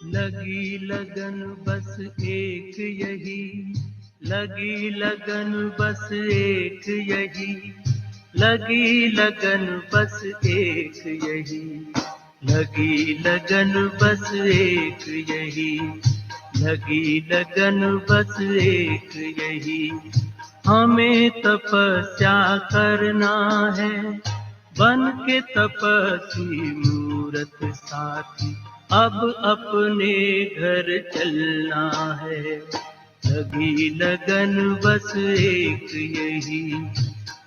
लगी लगन बस एक यही, लगी लगन बस एक यही, लगी लगन बस एक यही, लगी लगन बस एक यही, लगी लगन बस एक यही। हमें तपस्या करना है, बन के तपस्वी मूरत साथी, अब अपने घर चलना है। लगी लगन बस एक यही,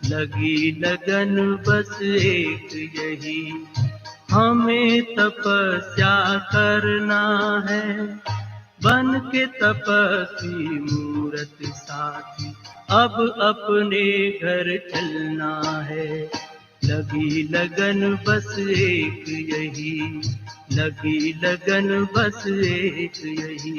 लगी लगन बस एक यही। हमें तपस्या करना है, बन के तपस्वी मूरत साथी, अब अपने घर चलना है। लगी लगन बस एक यही, लगी लगन बस एक यही।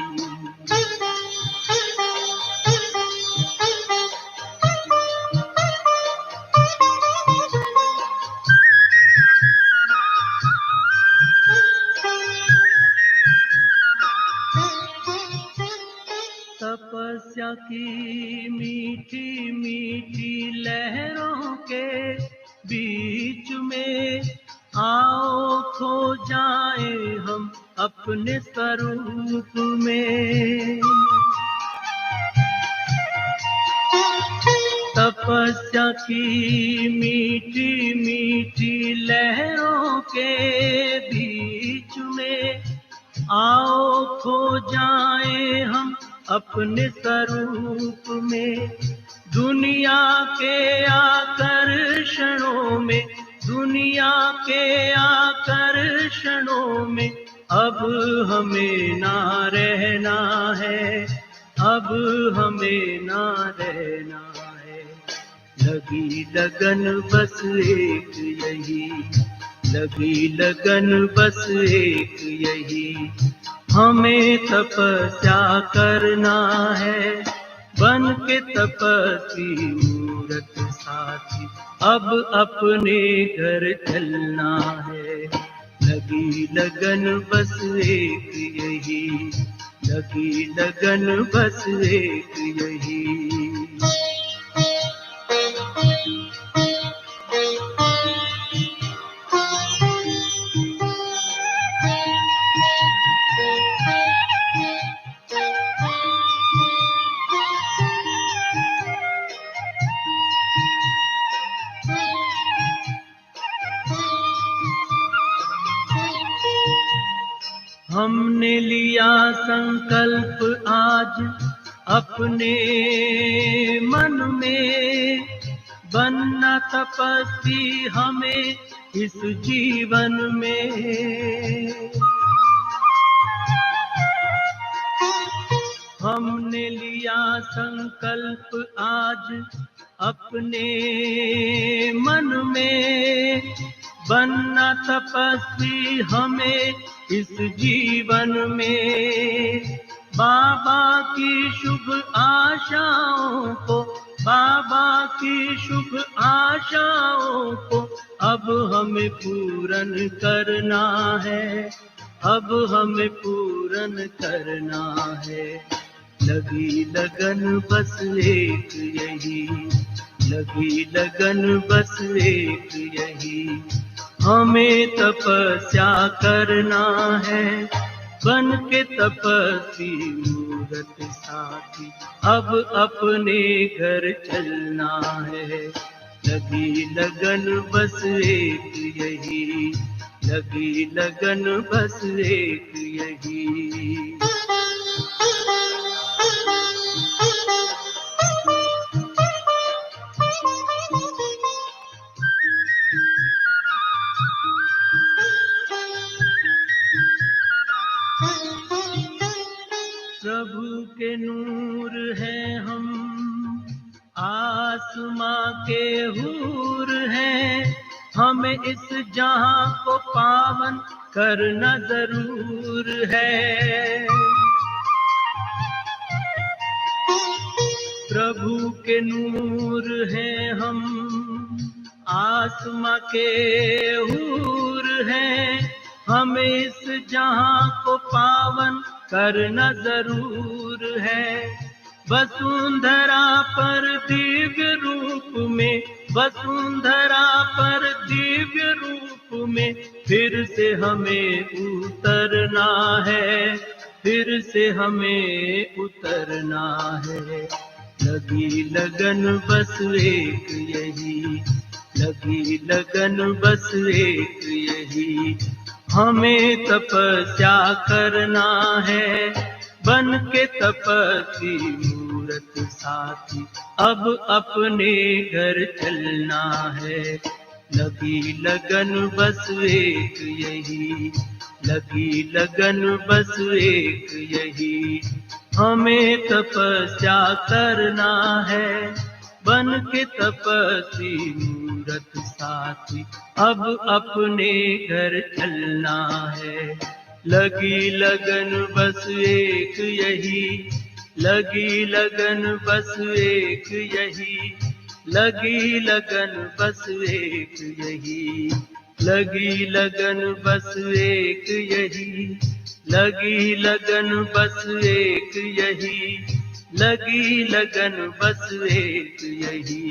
तपस्या की मीठी मीठी लहरों के बीच में आओ खो जाए हम अपने स्वरूप में। तपस्या की मीठी मीठी लहरों के बीच में आओ खो जाए हम अपने स्वरूप में। दुनिया के आकर्षणों में, दुनिया के आकर्षणों में अब हमें ना रहना है, अब हमें ना रहना है। लगी लगन बस एक यही, लगी लगन बस एक यही। हमें तपस्या करना है, बन के तपस्वी मूरत साथी, अब अपने घर चलना है। लगी लगन बस एक यही, लगी लगन बस एक यही। हमने लिया संकल्प आज अपने मन में, बनना तपस्वी हमें इस जीवन में। हमने लिया संकल्प आज अपने मन में, बनना तपस्वी हमें इस जीवन में। बाबा की शुभ आशाओं को, बाबा की शुभ आशाओं को अब हमें पूर्ण करना है, अब हमें पूर्ण करना है। लगी लगन बस एक यही, लगी लगन बस एक यही। हमें तपस्या करना है, बन के तपस्वी मूरत साथी, अब अपने घर चलना है। लगी लगन बस एक यही, लगी लगन बस एक यही। प्रभु के नूर हैं हम, आसमां के हूर हैं, हमें इस जहां को पावन करना जरूर है। प्रभु के नूर हैं हम, आसमां के हूर हैं, हमें इस जहां को पावन करना जरूर है। वसुंधरा पर दिव्य रूप में, वसुंधरा पर दिव्य रूप में फिर से हमें उतरना है, फिर से हमें उतरना है। लगी लगन बस एक यही, लगी लगन बस एक यही, हमें तपस्या करना है। बन के तपस्वी मूरत साथी अब अपने घर चलना है। लगी लगन बस एक यही, लगी लगन बस एक यही, हमें तपस्या करना है। बन के तपस्वी मूरत साथी अब अपने घर चलना है। लगी लगन बस एक यही, लगी लगन बस एक यही, लगी लगन बस एक यही, लगी लगन बस एक यही, लगी लगन बस एक यही, लगी लगन बस एक यही।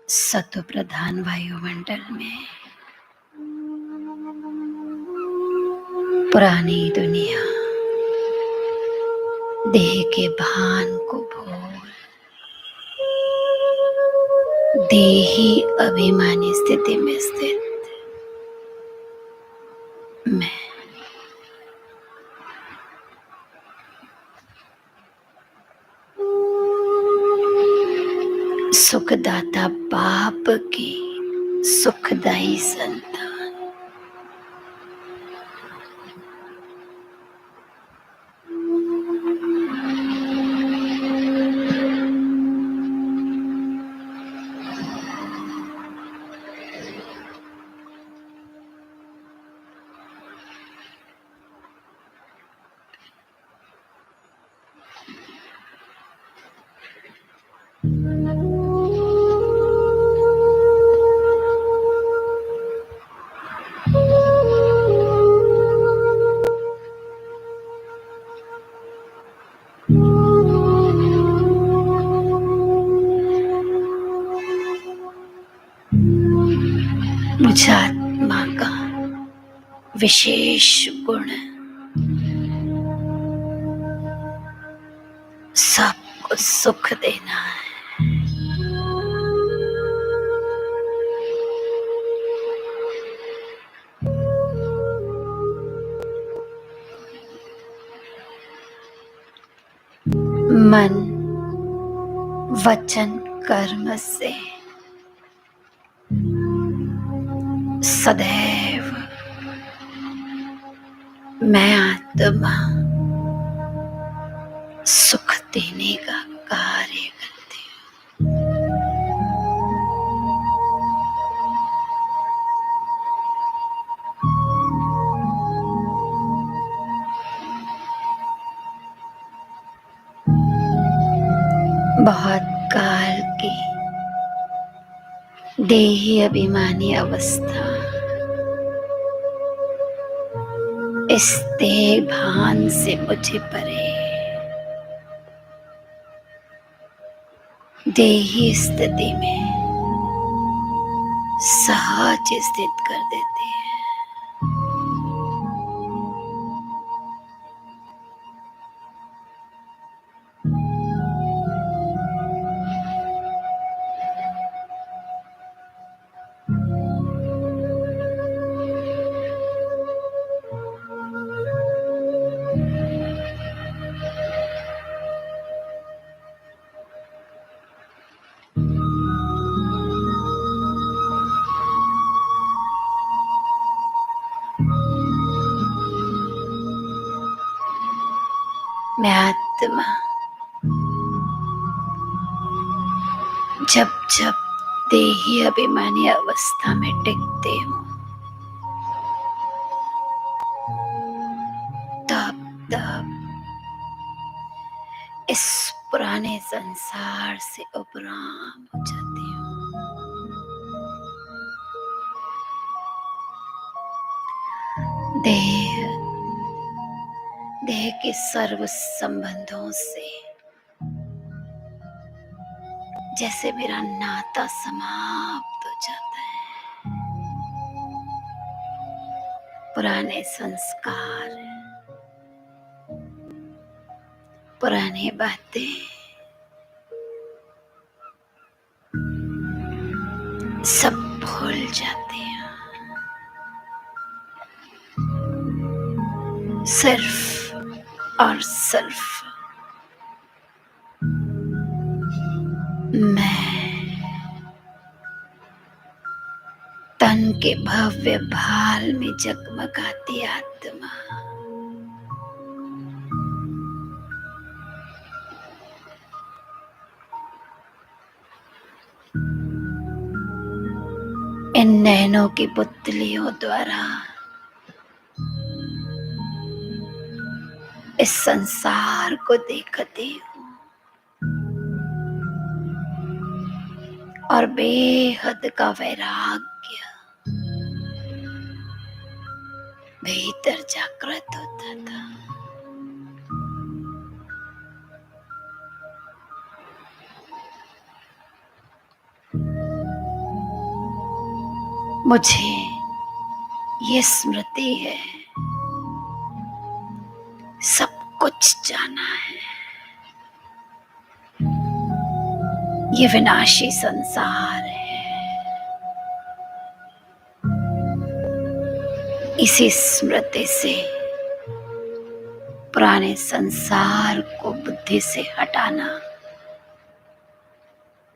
सत्व प्रधान वायुमंडल में पुरानी दुनिया देह के भान को भूल देही अभिमानी स्थिति में स्थित मैं सुखदाता बाप की सुखदायी संतान मुझ आत्मा का विशेष गुण सबको सुख देना है। मन, वचन, कर्म से सदैव मैं आत्मा सुख देने का कार्य करती हूँ। बहुत काल की देही अभिमानी अवस्था इस देह भान से मुझे परे देही स्थिति में सहज स्थित कर देती है। मैं आत्मा जब जब देही अभिमानी अवस्था में टिकती हूँ, तब तब इस पुराने संसार से उपराम हो जाती हूँ। देह के सर्व संबंधों से जैसे मेरा नाता समाप्त हो जाता है। पुराने संस्कार, पुरानी बातें सब भूल जाते हैं। सिर्फ और सिर्फ मैं तन के भव्य भाल में जगमगाती आत्मा इन नैनों की पुतलियों द्वारा इस संसार को देखती हूँ और बेहद का वैराग्य भीतर जागृत होता था। मुझे ये स्मृति है, सब कुछ जाना है। ये विनाशी संसार है। इसी स्मृति से पुराने संसार को बुद्धि से हटाना,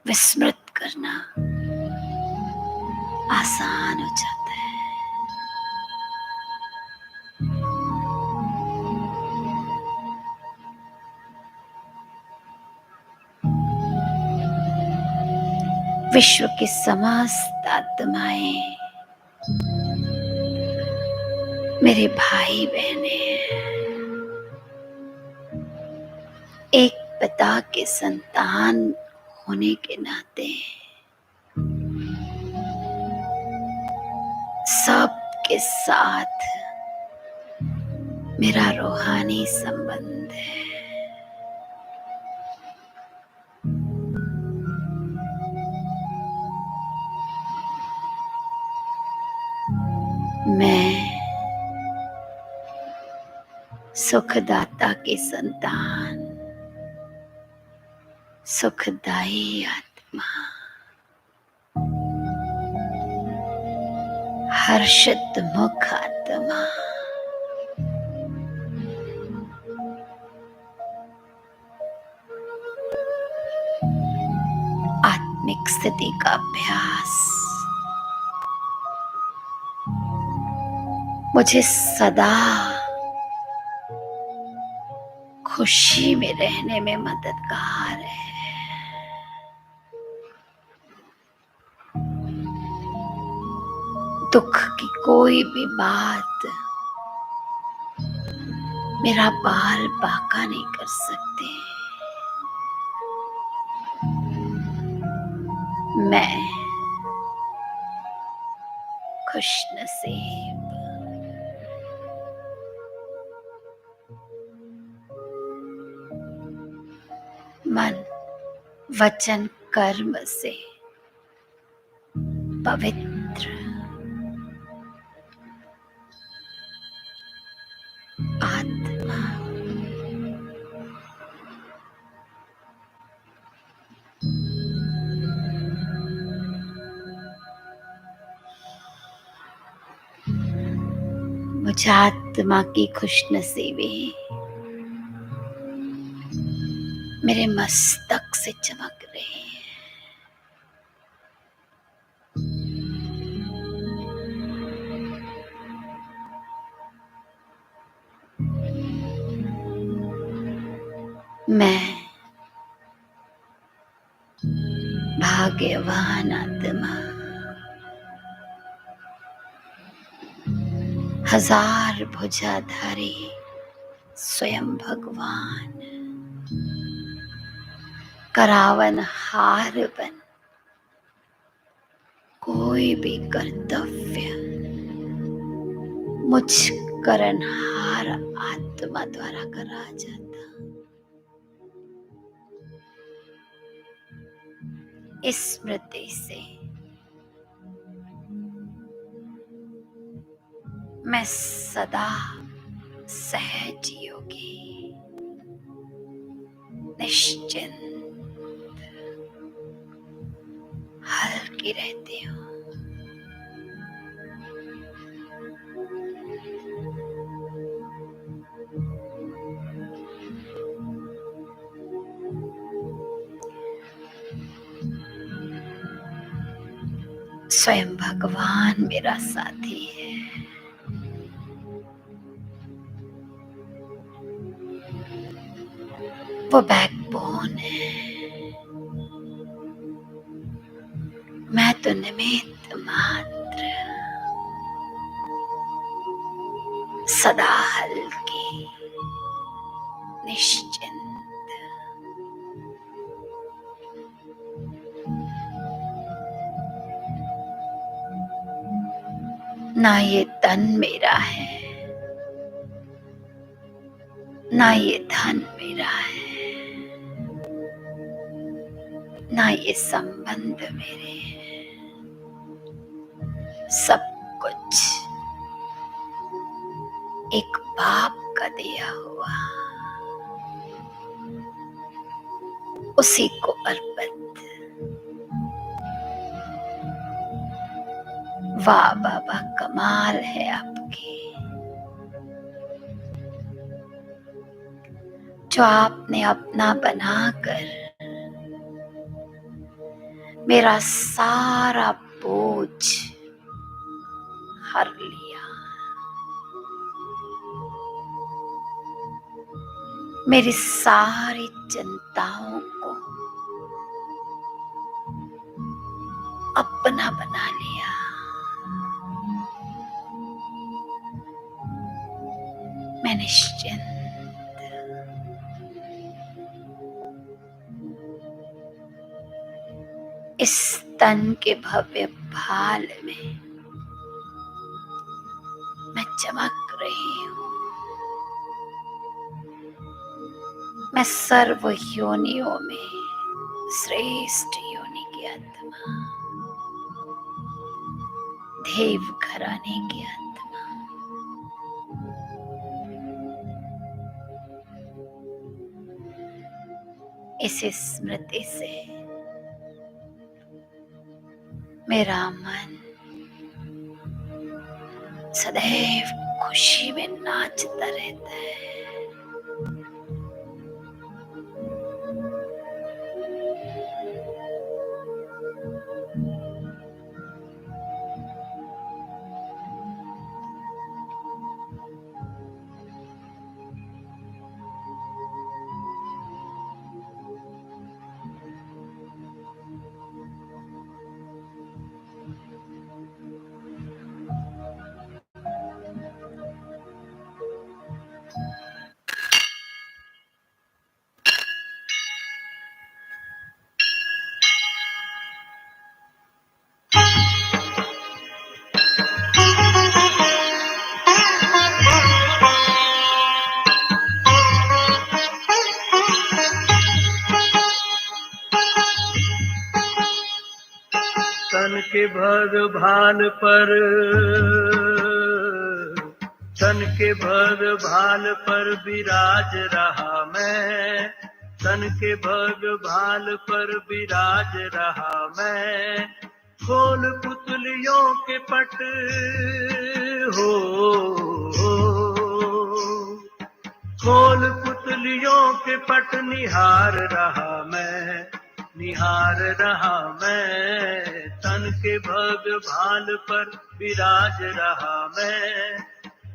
विस्मृत करना आसान हो जाता है। विश्व की समस्त आत्माएं मेरे भाई बहने हैं। एक पिता के संतान होने के नाते सबके साथ मेरा रूहानी संबंध है। मैं सुखदाता की संतान, सुखदायी आत्मा, हर्षित मुख आत्मा, आत्मिक स्थिति का अभ्यास मुझे सदा खुशी में रहने में मददगार है। दुख की कोई भी बात मेरा बाल बांका नहीं कर सकते। मैं खुशनसीब। मन, वचन, कर्म से पवित्र आत्मा। मुझे आत्मा की खुशनसीबी मेरे मस्तक से चमक रही है। मैं भाग्यवान आत्मा, हजार भुजाधारी स्वयं भगवान, करावन हार बन कोई भी कर्तव्य मुझ करनहार आत्मा द्वारा करा जाता। इस स्मृति से मैं सदा सहज योगी, निश्चिंत, हल्की रहती हूँ। स्वयं भगवान मेरा साथी है। वो बैकबोन है। मैं तो निमित्त मात्र, सदा हल्की, निश्चिंत। ना ये तन मेरा है, ना ये धन मेरा है, ना ये संबंध मेरे हैं। सब कुछ एक बाप का दिया हुआ, उसी को अर्पित। वाह बाबा, कमाल है आपकी, जो आपने अपना बनाकर मेरा सारा बोझ हर लिया। मेरी सारी चिंताओं को अपना बना लिया। मैं निश्चिंत, इस तन के भव्य भाल में मैं चमक रही हूँ। मैं सर्व योनियों में श्रेष्ठ योनि की आत्मा, देव घराने की आत्मा। इस स्मृति से मेरा मन सदैव खुशी में नाचता रहता है। के भग भाल पर, तन के भग भाल पर विराज रहा मैं, तन के भग भाल पर विराज रहा मैं। खोल पुतलियों के पट हो, खोल पुतलियों के पट निहार रहा मैं, निहार रहा मैं। तन के भग भाल पर विराज रहा मैं।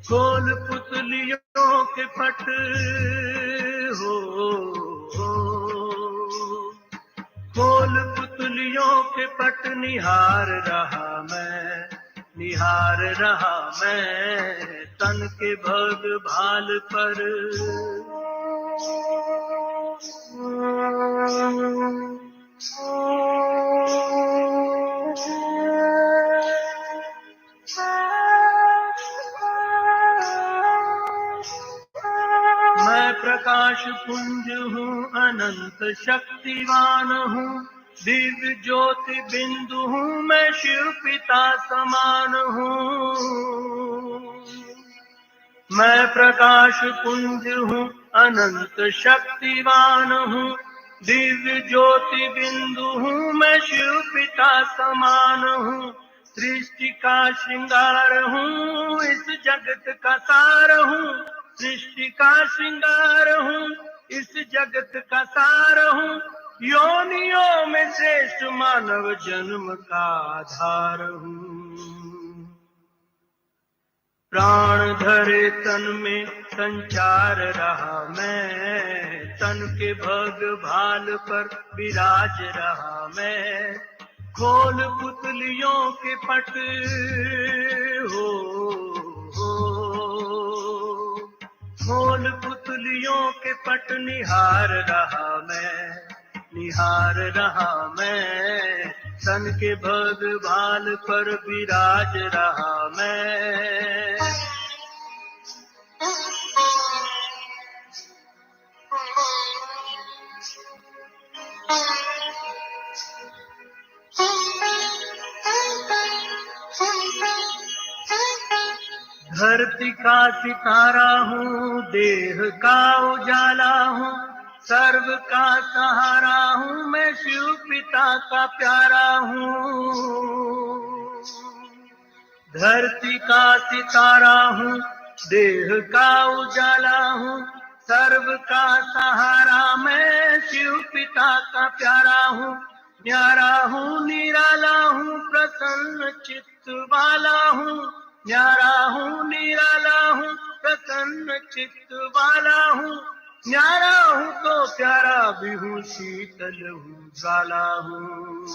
खोल पुतलियों के पट हो, खोल पुतलियों के पट निहार रहा मैं, निहार रहा मैं। तन के भग भाल पर। मैं प्रकाश पुंज हूँ, अनंत शक्तिवान हूँ, दिव्य ज्योति बिंदु हूँ, मैं शिव पिता समान हूँ। मैं प्रकाश पुंज हूँ, अनंत शक्तिवान हूँ, दिव्य ज्योति बिंदु हूँ, मैं शिव पिता समान हूँ। सृष्टि का श्रृंगार हूँ, इस जगत का सार हूँ, सृष्टि का श्रृंगार हूँ, इस जगत का सार हूँ। योनियों में श्रेष्ठ मानव जन्म का आधार हूँ। प्राण धरे तन में संचार रहा मैं, तन के भग भाल पर विराज रहा मैं। खोल पुतलियों के पट हो, खोल पुतलियों के पट निहार रहा मैं, निहार रहा मैं। तन के भग भाल पर विराज रहा मैं। धरती का सितारा हूँ, देह का उजाला हूँ, सर्व का सहारा हूँ, मैं शिव पिता का प्यारा हूँ। धरती का सितारा हूँ, देह का उजाला हूँ, सर्व का सहारा, मैं शिव पिता का प्यारा हूँ। न्यारा हूँ, निराला हूँ, प्रसन्न चित्त वाला हूँ, न्यारा हूँ, निराला हूँ, प्रसन्न चित्त वाला हूँ। न्यारा हूँ तो प्यारा भी हूँ, शीतल हूँ, ज्वाला हूँ।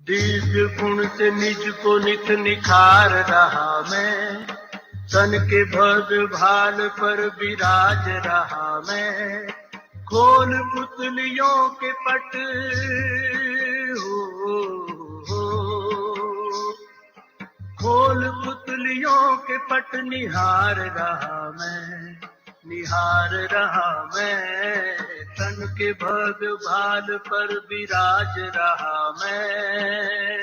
दिव्य गुण से निज को नित निखार रहा मैं, तन के भग भाल पर विराज रहा मैं। खोल पुतलियों के पट हो, खोल पुतलियों के पट निहार रहा मैं, निहार रहा मैं। तन के भग भाल पर विराज रहा मैं।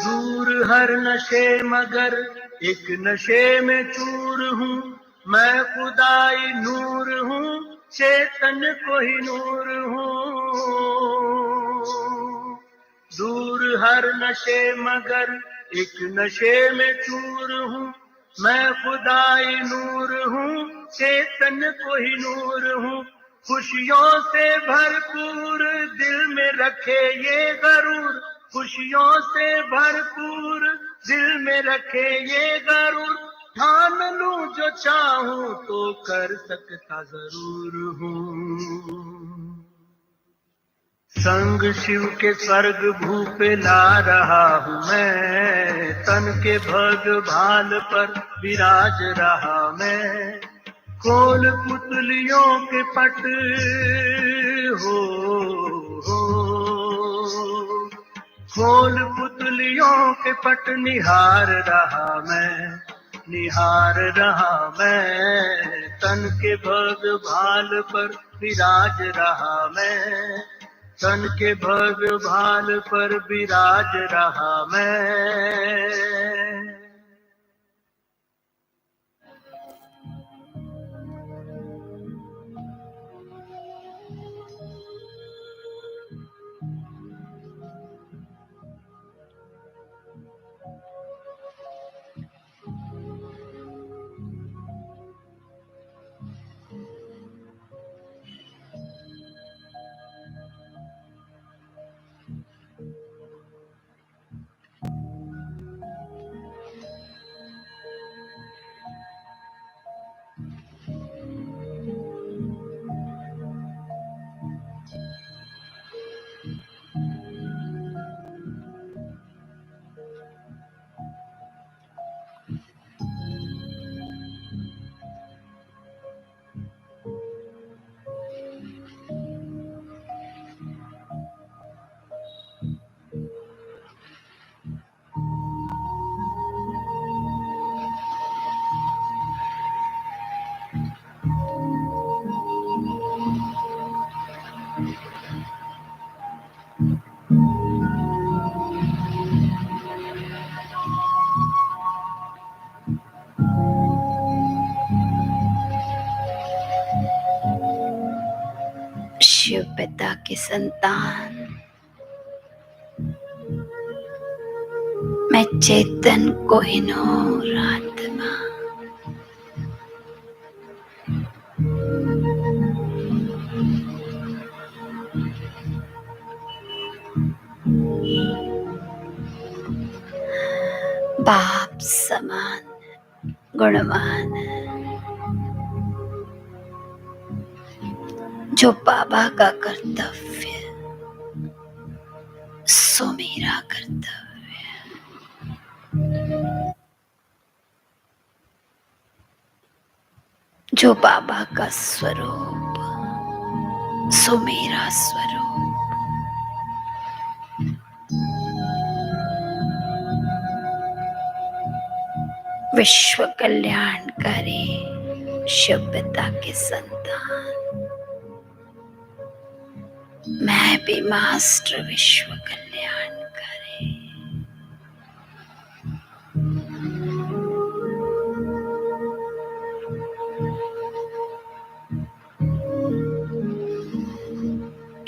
दूर हर नशे मगर एक नशे में चूर हूँ, मैं खुदाई नूर हूँ, चेतन को ही नूर हूँ। दूर हर नशे मगर एक नशे में चूर हूँ, मैं खुदाई नूर हूँ, चेतन को ही नूर हूँ। खुशियों से भरपूर दिल में रखे ये गरूर, खुशियों से भरपूर दिल में रखे ये गरूर। ठान लूं जो चाहूं तो कर सकता जरूर हूँ। संग शिव के स्वर्ग भूपे ला रहा हूँ मैं, तन के भग भाल पर विराज रहा मैं। खोल पुतलियों के पट हो, खोल पुतलियों के पट निहार रहा मैं, तन के भग भाल पर विराज रहा मैं, तन के भग भाल पर विराज रहा मैं। शिव पिता की संतान, मैं चेतन कोहिनूर आत्मा, बाप समान गुणवान, जो बाबा का कर्तव्य सो मेरा कर्तव्य, जो बाबा का स्वरूप सो मेरा स्वरूप। विश्व कल्याणकारी शिव पिता के संतान, मैं भी मास्टर विश्व कल्याणकारी।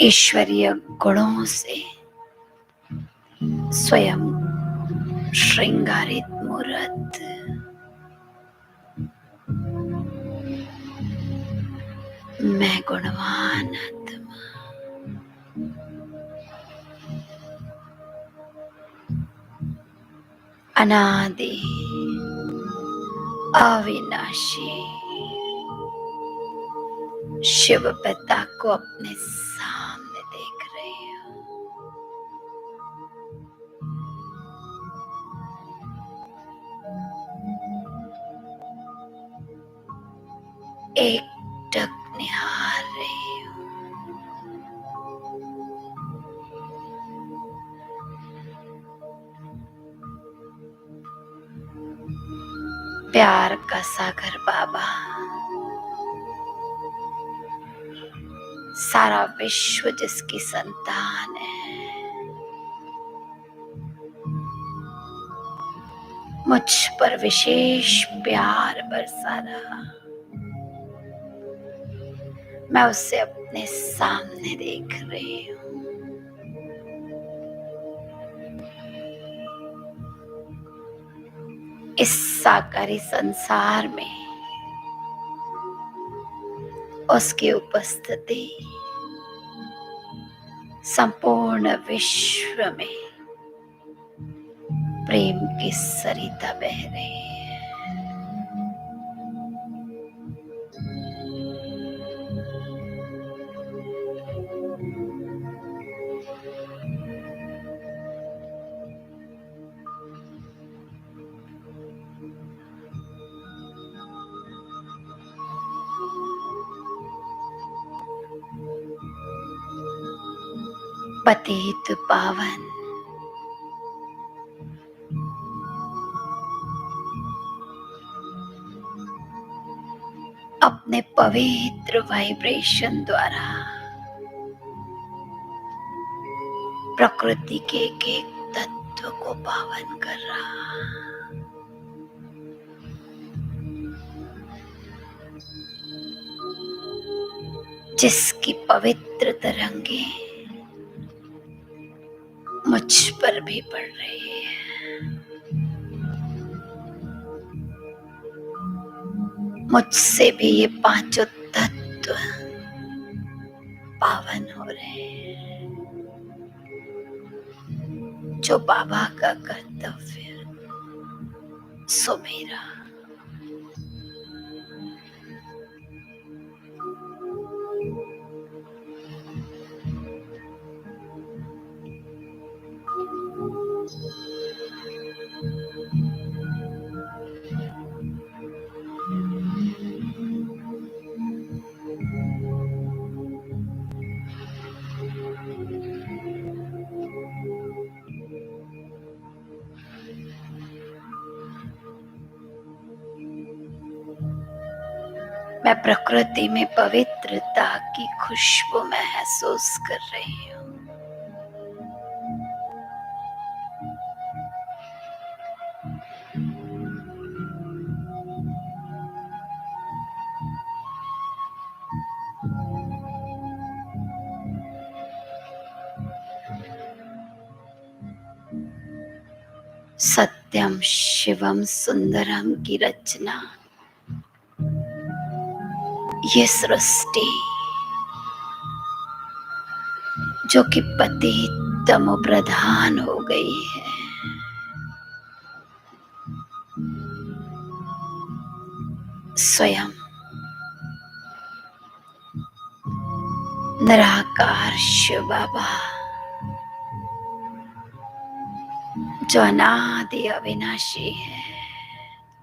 ईश्वरीय गुणों से स्वयं श्रृंगारित मूर्त, मैं गुणवान आत्मा, अनादि अविनाशी शिव पिता को अपने सामने देख रही हूँ। एक टक निहार रही हूँ। प्यार का सागर बाबा सारा विश्व जिसकी संतान है, मुझ पर विशेष प्यार बरसा रहा। मैं उसे अपने सामने देख रही हूँ। इस साकारी संसार में उसकी उपस्थिति संपूर्ण विश्व में प्रेम की सरिता बह रही है। पतित पावन अपने पवित्र वाइब्रेशन द्वारा प्रकृति के एक एक तत्व को पावन कर रहा, जिसकी पवित्र तरंगे मुझ पर भी पड़ रही है। मुझसे भी ये पांचों तत्व पावन हो रहे हैं, जो बाबा का कर्तव्य सो मेरा। मैं प्रकृति में पवित्रता की खुशबू महसूस कर रही हूँ। सत्यम शिवम सुंदरम की रचना, ये सृष्टि जो कि पतित तमो प्रधान हो गई है, स्वयं निराकार शिव बाबा जो अनादि अविनाशी है,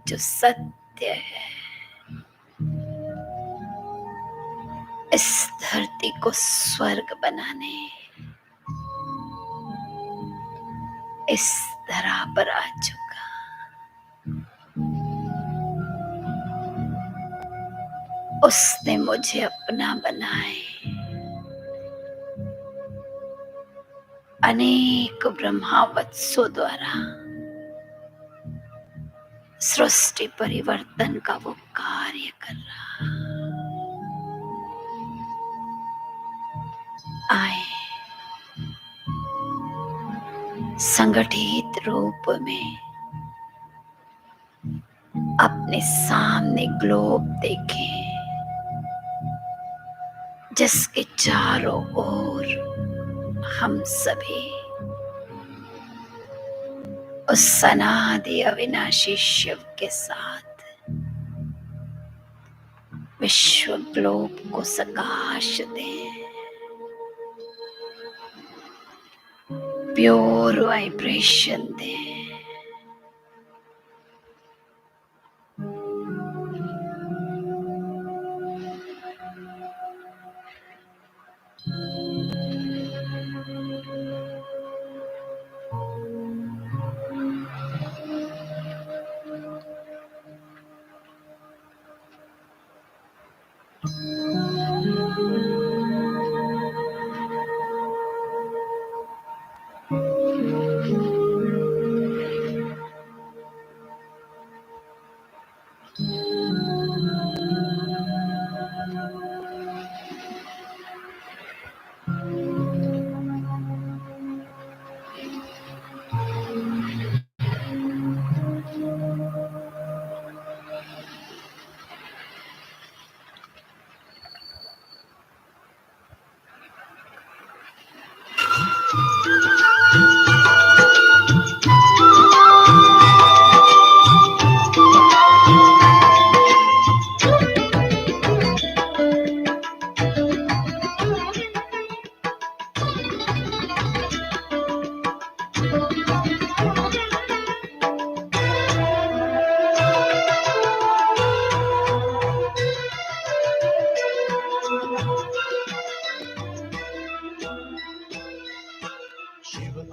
जो सत्य है, इस धरती को स्वर्ग बनाने इस धरा पर आ चुका। उसने मुझे अपना बनाए, अनेक ब्रह्मावत्सों द्वारा सृष्टि परिवर्तन का वो कार्य कर रहा। आए संगठित रूप में अपने सामने ग्लोब देखें, जिसके चारों ओर हम सभी उस अनादि अविनाशी शिव के साथ विश्व ग्लोब को सकाश दें। प्योर वाइब्रेशन दें।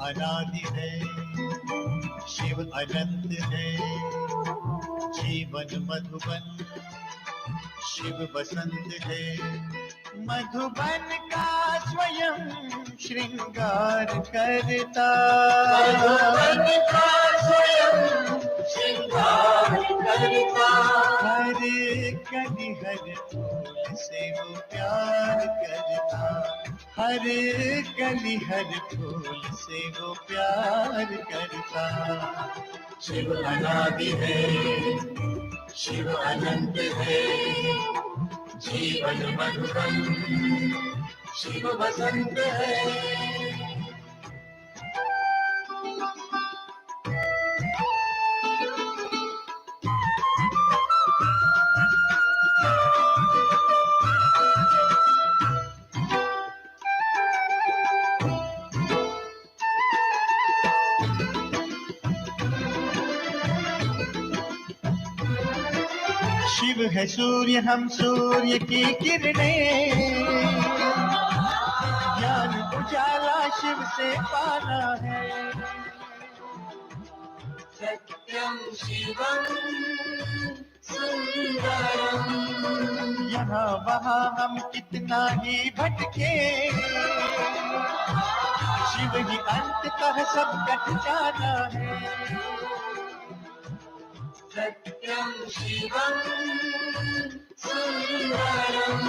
अनादि है, शिव अनंत है, जीवन मधुबन शिव बसंत है मधुबन का स्वयं श्रृंगार करता, मधुबन का स्वयं श्रृंगार करता, हर कली हर फूल से वो प्यार करता, हर कली हर फूल से वो प्यार करता। शिव अनादि है, शिव अनंत है, जीवन मधुबन शिव बसंत है। शिव है सूर्य, हम सूर्य की किरणें, ज्ञान उजाला शिव से पाना है। सत्यं शिवं सुंदरं, यहाँ वहाँ हम कितना ही भटके, शिव ही अंततः सब कट जाना है। सत्यं शिवं सुंदरं,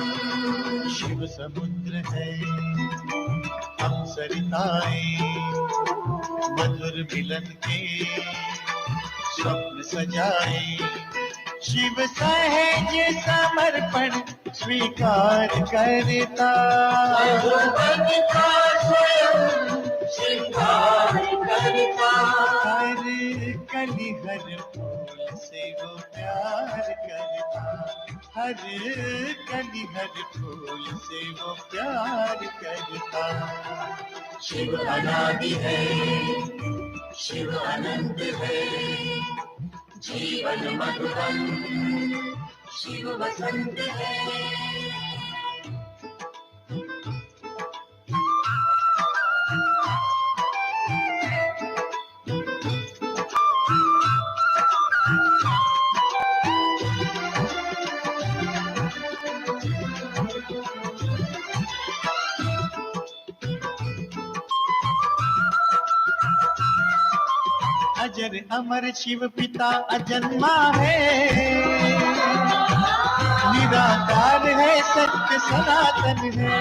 शिव समुद्र है, हम सरिताएं, मधुर मिलन के स्वप्न सजाए। शिव सहज समर्पण स्वीकार करता, मधुबन का स्वयं श्रृंगार करता, हर कली हर फूल से वो प्यार करता, हर कली हर फूल से वो प्यार करता। शिव अनादि है, शिव अनंत है, जीवन मधुबन शिव बसंत है। अजर अमर शिव पिता अजन्मा है, निराकार है, सत्य सनातन है।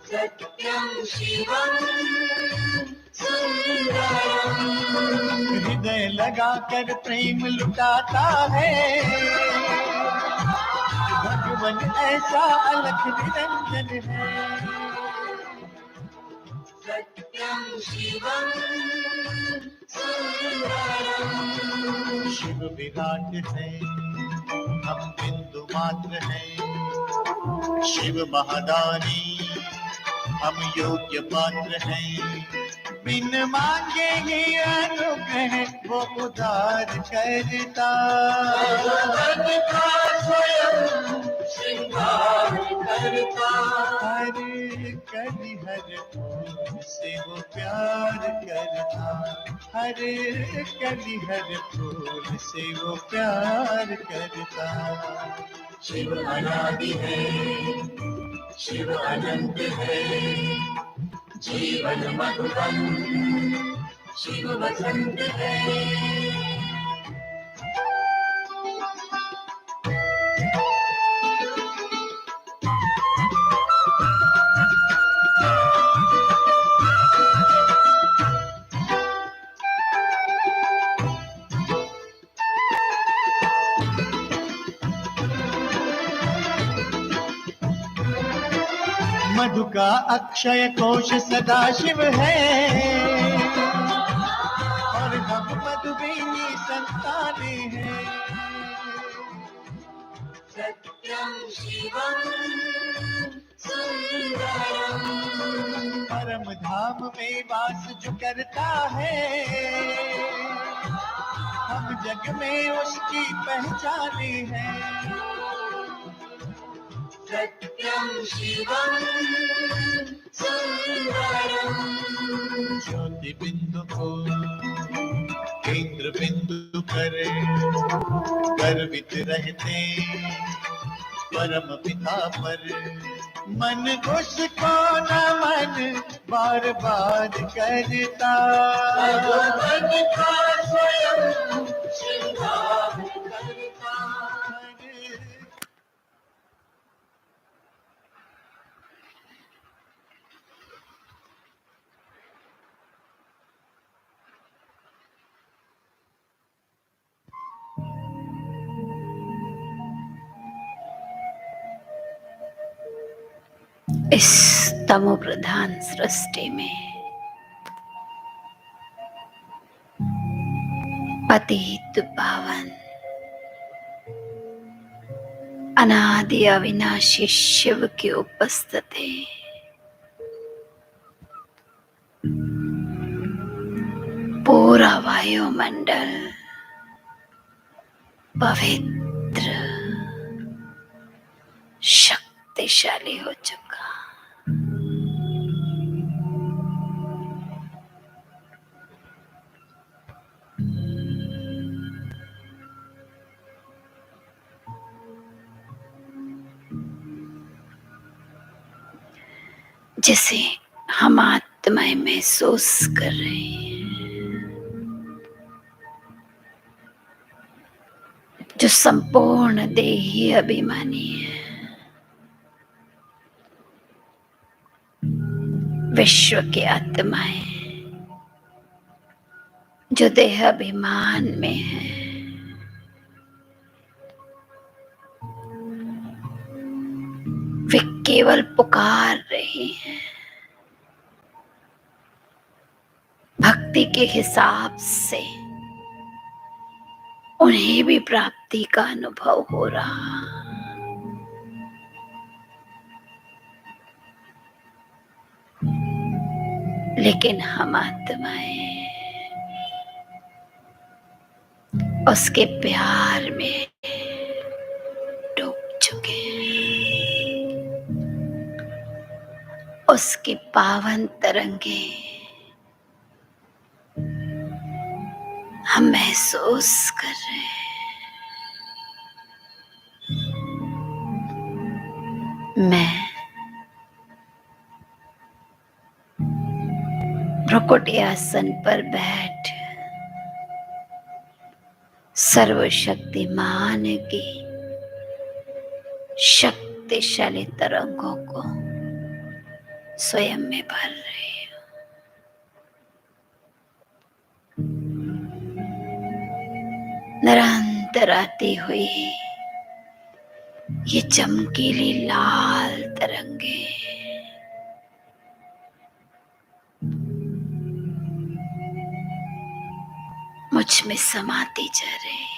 सत्यं शिवं सुंदरं, हृदय लगाकर प्रेम लुटाता है, भगवन ऐसा अलख निरंजन है। सत्यं शिवं सुंदरं, शिव विराट है, हम बिंदु मात्र हैं। शिव महादानी, हम योग्य पात्र हैं। बिन मांगे ही अनुग्रह वो उदार करता, मधुबन का स्वयं श्रृंगार करता, हर कली हर फूल से वो प्यार करता, हर कली हर फूल से वो प्यार करता। शिव अनादि है, शिव अनंत है, जीवन मधुबन शिव बसंत है। मधु का अक्षय कोश सदा शिव है, और हम मधुबेनी संताने हैं। सत्यं शिवं सुंदरं, परम धाम में वास जो करता है, हम जग में उसकी पहचाने हैं। सत्यं शिवं सुंदरं, ज्योति बिंदु को केंद्र बिंदु कर गर्वित रहते परम पिता पर। मन उसको नमन बार बार करता, मन का स्वयं श्रृंगार करता। इस तमो प्रधान सृष्टि में पतित पावन अनादि अविनाशी शिव की उपस्थिति पूरा वायुमंडल पवित्र शक्तिशाली हो चुका। जिसे हम आत्माएं महसूस कर रहे हैं, जो संपूर्ण देही अभिमानी है, विश्व की आत्माएं जो देह अभिमान में है, वे केवल पुकार रही हैं भक्ति के हिसाब से। उन्हें भी प्राप्ति का अनुभव हो रहा, लेकिन हम आत्माएं उसके प्यार में डूब चुके हैं। उसकी पावन तरंगे हम महसूस कर रहे हैं। मैं भ्रुकुटी आसन पर बैठ सर्वशक्तिमान की शक्तिशाली तरंगों को स्वयं में भर रही हूं। निरंतर आती हुई ये चमकीली लाल तरंगे मुझ में समाती जा रही है।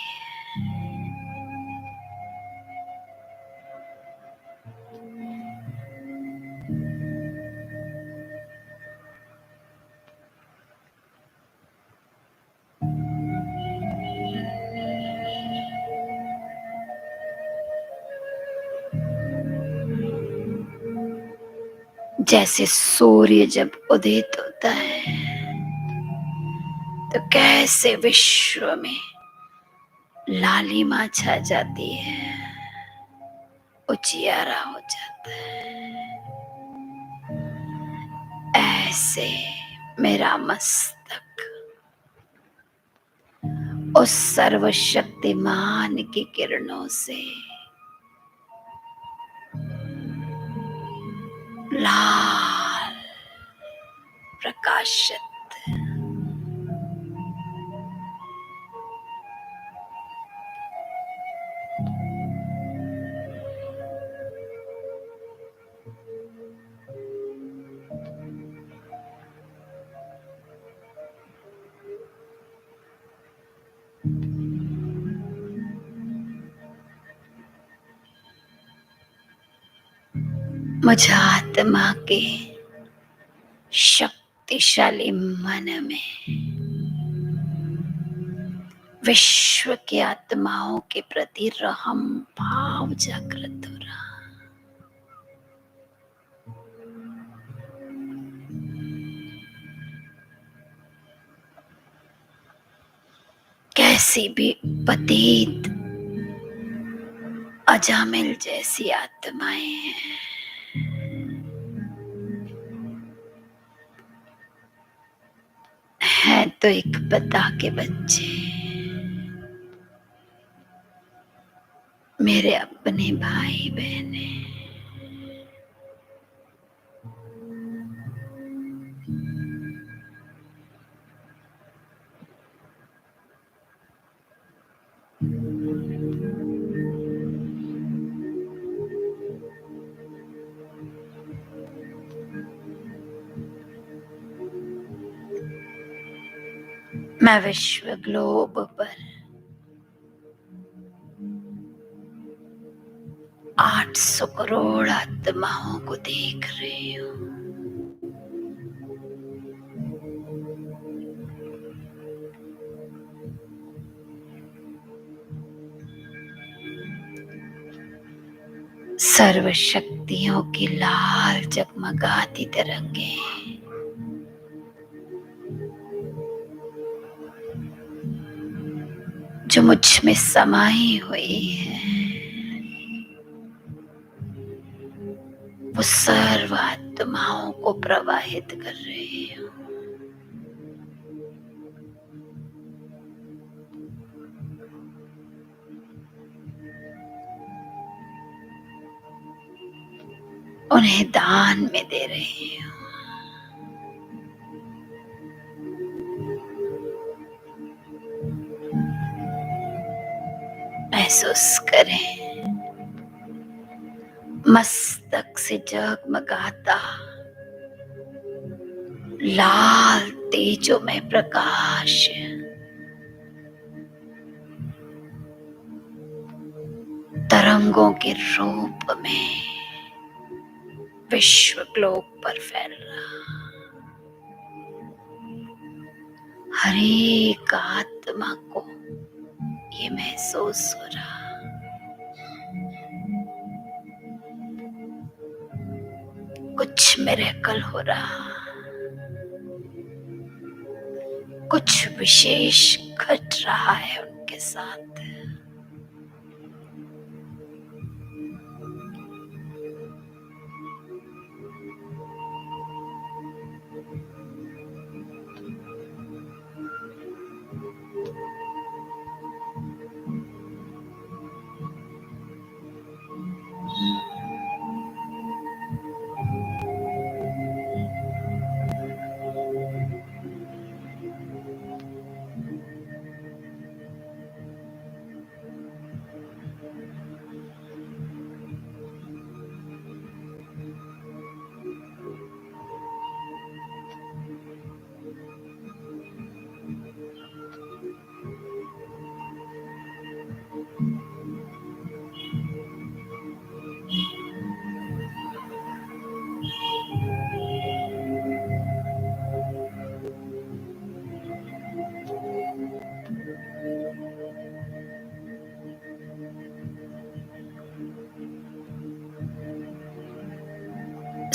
जैसे सूर्य जब उदित होता है तो कैसे विश्व में लालिमा छा जाती है, उजियारा हो जाता है, ऐसे मेरा मस्तक उस सर्वशक्तिमान की किरणों से लाल प्रकाशित। मुझ आत्मा के शक्तिशाली मन में विश्व की आत्माओं के प्रति रहम भाव जागृत हो रहा। ऐसी भी पतित अजामिल जैसी आत्माएं हैं। हैं तो एक पिता के बच्चे, मेरे अपने भाई बहने। मैं विश्व ग्लोब पर 800 करोड़ आत्माओं को देख रही हूँ। सर्व शक्तियों की लाल जगमगाती तरंगे जो मुझ में समाई हुई है, वो सर्व आत्माओं को प्रवाहित कर रही हूँ। उन्हें दान में दे रही हूँ। महसूस करें, मस्तक से जगमगाता लाल तेजोमय प्रकाश तरंगों के रूप में विश्व ग्लोब पर फैल रहा। हर एक आत्मा को ये महसूस हो रहा, कुछ मिरेकल हो रहा, कुछ विशेष घट रहा है उनके साथ।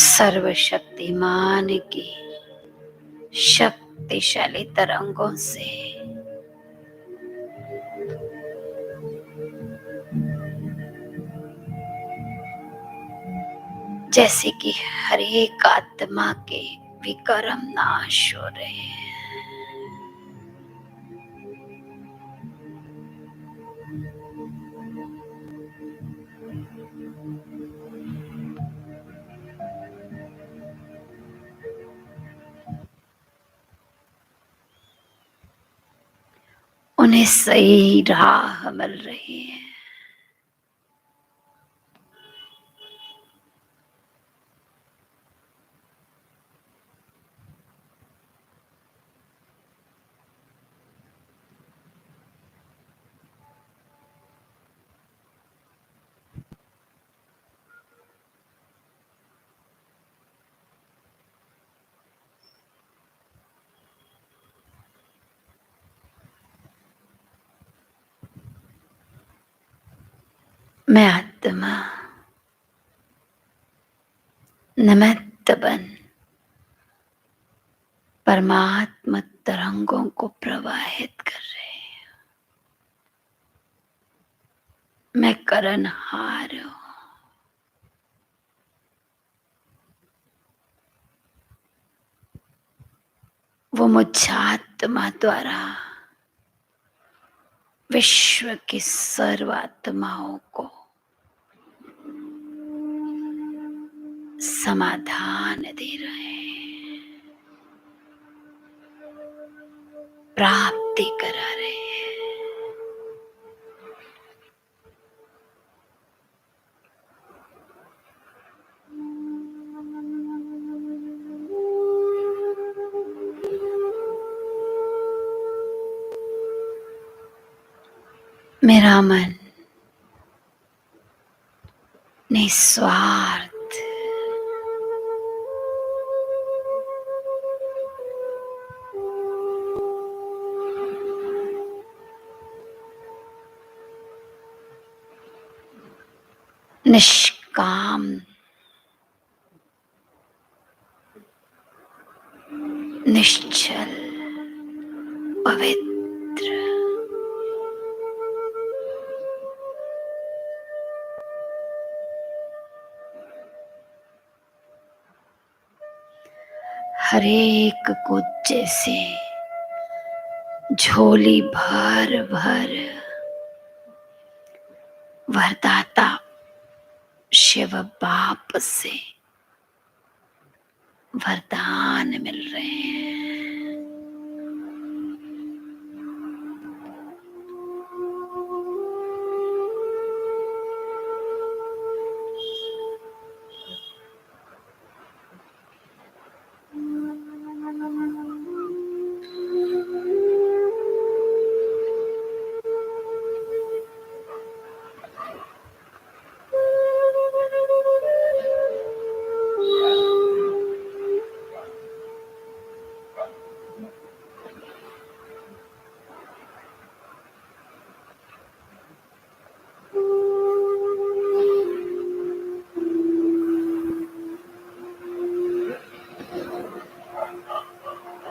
सर्वशक्तिमान की शक्तिशाली तरंगों से जैसे कि हर एक आत्मा के विकर्म नाश हो रहे हैं। उन्हें सही राह मिल रही है। मैं आत्मा निमित्त बन परमात्मा तरंगों को प्रवाहित कर रहे हैं। मैं करनहार हूं। वो मुझात्मा द्वारा विश्व की सर्वात्माओं को समाधान दे रहे हैं, प्राप्ति करा रहे हैं। मेरा मन निस्वार्थ निष्काम निश्चल पवित्र हरेक को जैसे झोली भर भर वरदाता शिव बाप से वरदान मिल रहे हैं।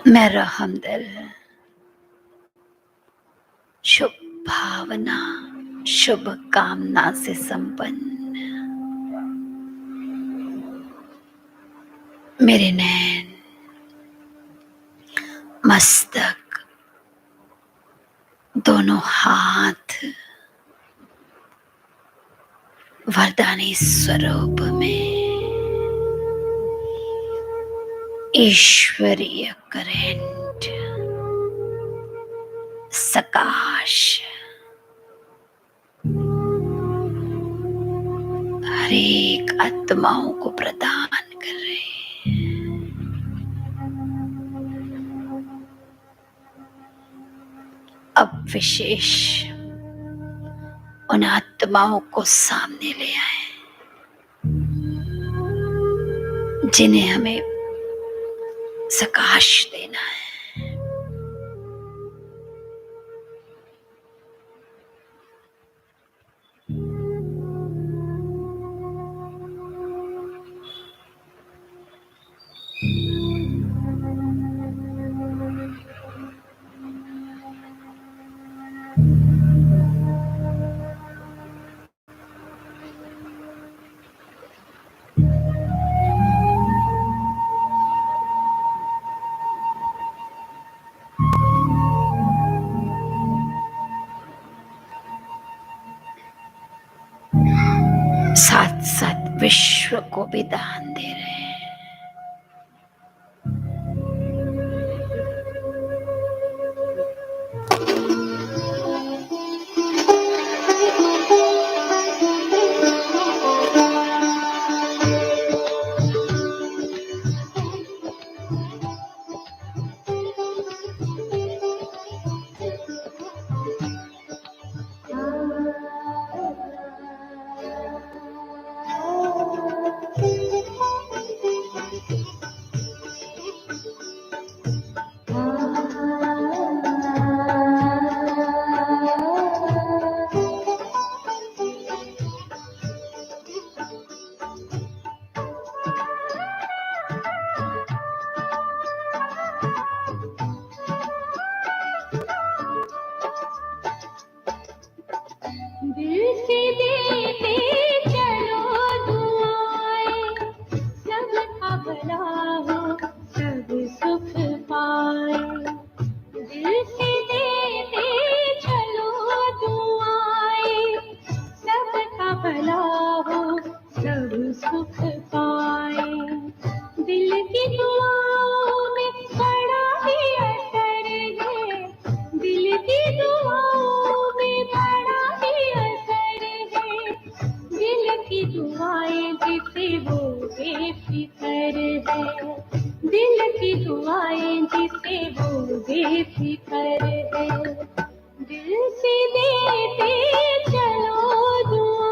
मैं रहमदिल, शुभ भावना, शुभ कामना से संपन्न मेरे नैन, मस्तक, दोनों हाथ वरदानी स्वरूप में ईश्वरीय करेंट सकाश हर एक आत्माओं को प्रदान कर रहे हैं। अब विशेष उन आत्माओं को सामने ले आए जिन्हें हमें सकाश देना है। साथ साथ विश्व को भी दान दे रहे हैं। से देते चलो दुआएं, सबका भला हो सब सुख पाए। दिल से देते चलो दुआएं, सबका भला हो सब सुख पाए। दिल की दुआओं में बड़ा ही असर है, दिल की दुआओं में बड़ा ही असर है। दिल की दुआएं जिसे वो बेफिक्र है, दिल की दुआएं जिसे वो बेफिक्र है। दिल से देते चलो दुआएं।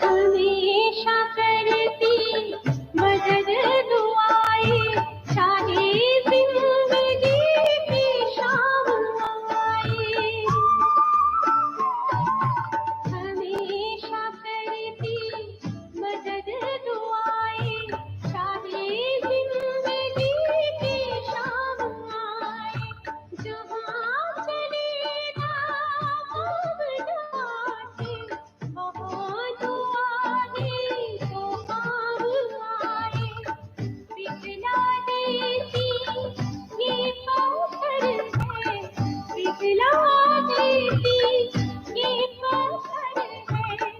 हमेशा करती मदद दुआएं, चाहे जिंदगी में शाम आए। हमेशा करती मदद दुआएं, चाहे जिंदगी में शाम आए। जहाँ चलेगा दुआ से, बहुत दुआएं तो काम आए। पिघला देती ये पत्थर है, पिघला देती ये पत्थर है,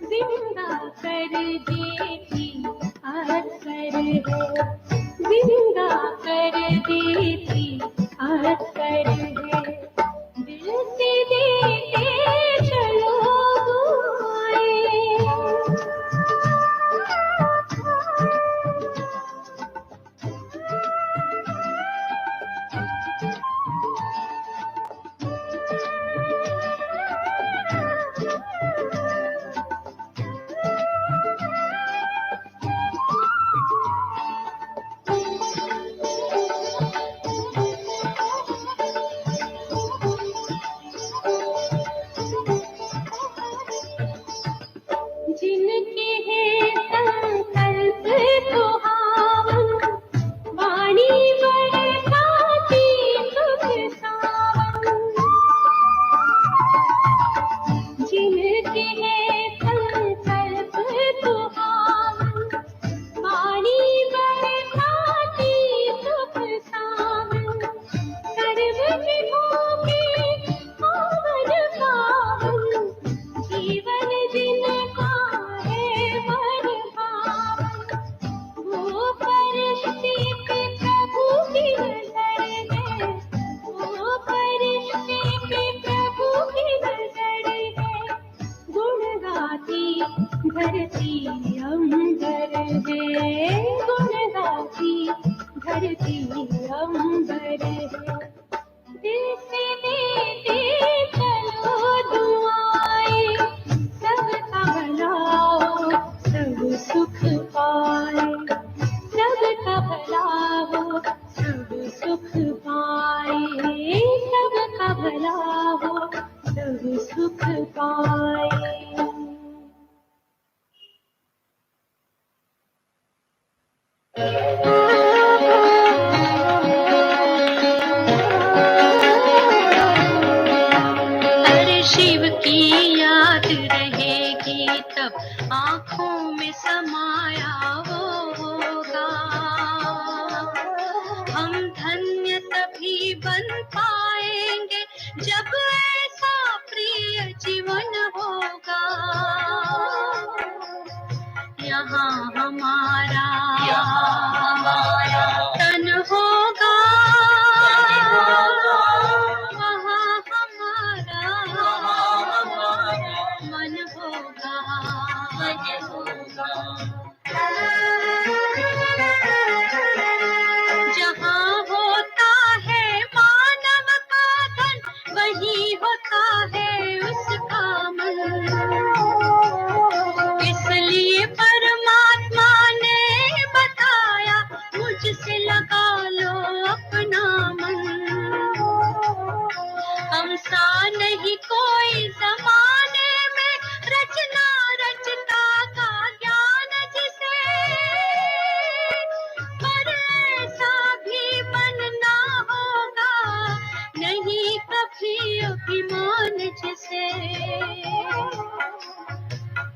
जिंदा कर देती असर है, जिंदा कर देती असर है। दिल से देते चलो दुआएं। जिनके हैं संकल्प सुहावन, वाणी बरसाती सुख सावन। जिनके हैं संकल्प सुहावन, वाणी बरसाती सुख सावन। सर्व विभो के पावन पावन, जीवन जिनका है मन भावन। वो फरिश्ते पे प्रभु की नजर है, वो फरिश्ते पे प्रभु की नजर है। गुण गाती धरती अंबर है, गुण गाती धरती अंबर है। दिल से देते चलो दुआएं, सबका भला हो सब सुख पाए। सबका भला हो सब सुख पाए, सबका भला हो सब सुख पाए। हर शिव की याद रहेगी तब आँखों में समाया वो होगा। हम धन्य तभी बन पाएंगे जब ऐसा प्रिय जीवन होगा। यहाँ हमारा तन होगा, वहाँ हमारा मन होगा। जहाँ होता है मानव का धन, वहीं होता है उसका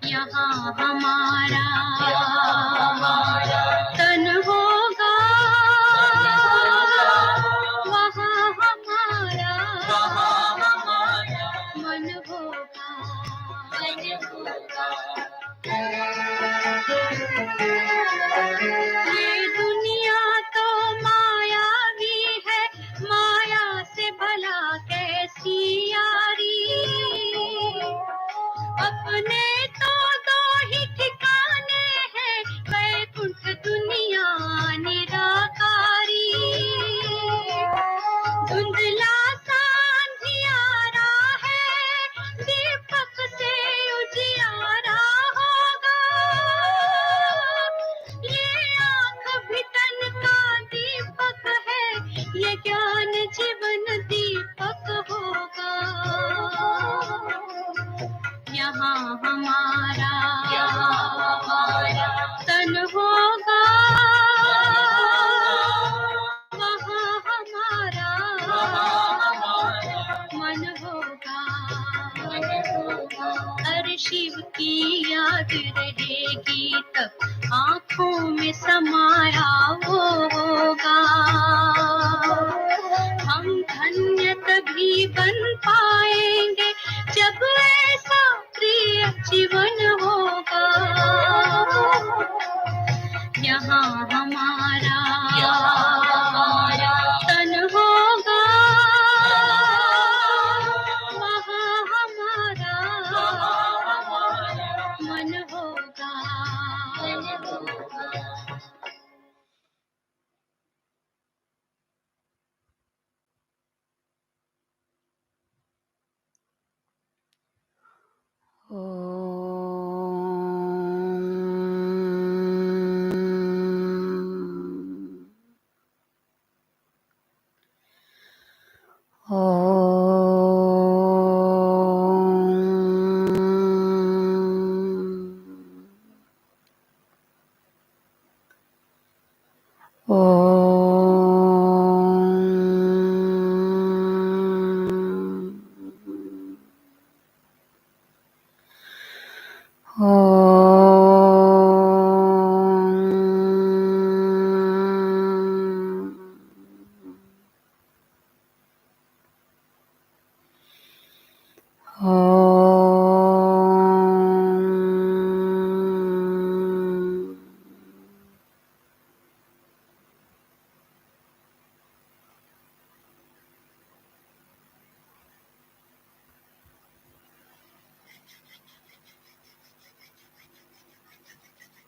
यहाँ हमारा तन होगा, वहाँ हमारा मन होगा। ये दुनिया तो मायावी है, माया से भला कैसी यारी। अपने तो दो ही ठिकाने हैं, वैकुंठ दुनिया निराकारी। धुंधला सा अंधियारा है, दीपक से उजियारा होगा। ये आँख भी तन का दीपक है, ये ज्ञान जीवन दीपक होगा। यहाँ हमारा तन होगा, वहाँ हमारा मन होगा। हर शिव की याद रहेगी तब आँखों में समाया वो होगा। हम धन्य तभी बन पाएंगे